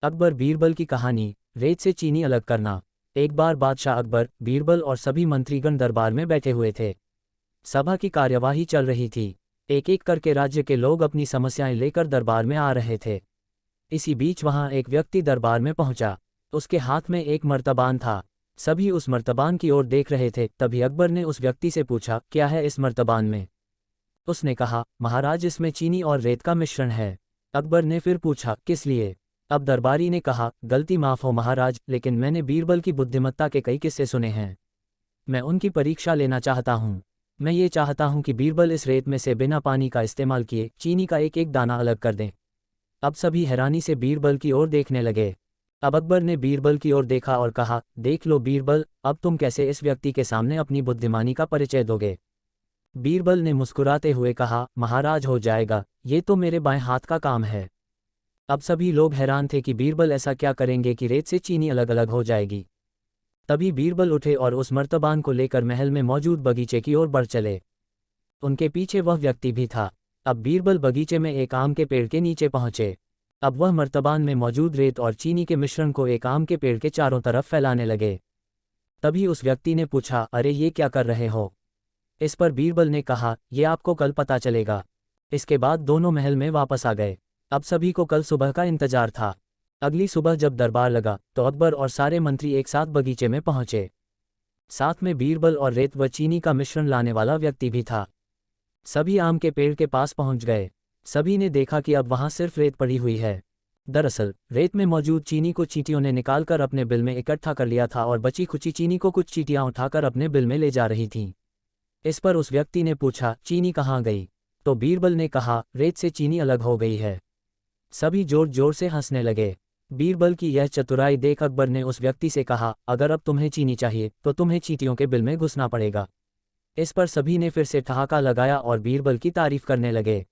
अकबर बीरबल की कहानी। रेत से चीनी अलग करना। एक बार बादशाह अकबर, बीरबल और सभी मंत्रीगण दरबार में बैठे हुए थे। सभा की कार्यवाही चल रही थी। एक एक करके राज्य के लोग अपनी समस्याएं लेकर दरबार में आ रहे थे। इसी बीच वहां एक व्यक्ति दरबार में पहुंचा। उसके हाथ में एक मर्तबान था। सभी उस मर्तबान की ओर देख रहे थे। तभी अकबर ने उस व्यक्ति से पूछा, क्या है इस मर्तबान में? उसने कहा, महाराज, इसमें चीनी और रेत का मिश्रण है। अकबर ने फिर पूछा, किस लिए? अब दरबारी ने कहा, गलती माफ हो महाराज, लेकिन मैंने बीरबल की बुद्धिमत्ता के कई किस्से सुने हैं। मैं उनकी परीक्षा लेना चाहता हूँ। मैं ये चाहता हूँ कि बीरबल इस रेत में से बिना पानी का इस्तेमाल किए चीनी का एक एक दाना अलग कर दें। अब सभी हैरानी से बीरबल की ओर देखने लगे। अब अकबर ने बीरबल की ओर देखा और कहा, देख लो बीरबल, अब तुम कैसे इस व्यक्ति के सामने अपनी बुद्धिमानी का परिचय दोगे? बीरबल ने मुस्कुराते हुए कहा, महाराज, हो जाएगा, ये तो मेरे बाएं हाथ का काम है। अब सभी लोग हैरान थे कि बीरबल ऐसा क्या करेंगे कि रेत से चीनी अलग अलग हो जाएगी। तभी बीरबल उठे और उस मर्तबान को लेकर महल में मौजूद बगीचे की ओर बढ़ चले। उनके पीछे वह व्यक्ति भी था। अब बीरबल बगीचे में एक आम के पेड़ के नीचे पहुंचे। अब वह मर्तबान में मौजूद रेत और चीनी के मिश्रण को एक आम के पेड़ के चारों तरफ फैलाने लगे। तभी उस व्यक्ति ने पूछा, अरे ये क्या कर रहे हो? इस पर बीरबल ने कहा, यह आपको कल पता चलेगा। इसके बाद दोनों महल में वापस आ गए। अब सभी को कल सुबह का इंतजार था। अगली सुबह जब दरबार लगा तो अकबर और सारे मंत्री एक साथ बगीचे में पहुंचे। साथ में बीरबल और रेत व चीनी का मिश्रण लाने वाला व्यक्ति भी था। सभी आम के पेड़ के पास पहुंच गए। सभी ने देखा कि अब वहां सिर्फ रेत पड़ी हुई है। दरअसल रेत में मौजूद चीनी को चींटियों ने निकालकर अपने बिल में इकट्ठा कर लिया था और बची खुची चीनी को कुछ चींटियां उठाकर अपने बिल में ले जा रही थीं। इस पर उस व्यक्ति ने पूछा, चीनी कहाँ गई? तो बीरबल ने कहा, रेत से चीनी अलग हो गई है। सभी जोर जोर से हंसने लगे। बीरबल की यह चतुराई देख अकबर ने उस व्यक्ति से कहा, अगर अब तुम्हें चीनी चाहिए तो तुम्हें चींटियों के बिल में घुसना पड़ेगा। इस पर सभी ने फिर से ठहाका लगाया और बीरबल की तारीफ करने लगे।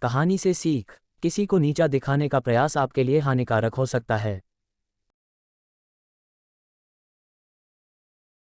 कहानी से सीख। किसी को नीचा दिखाने का प्रयास आपके लिए हानिकारक हो सकता है।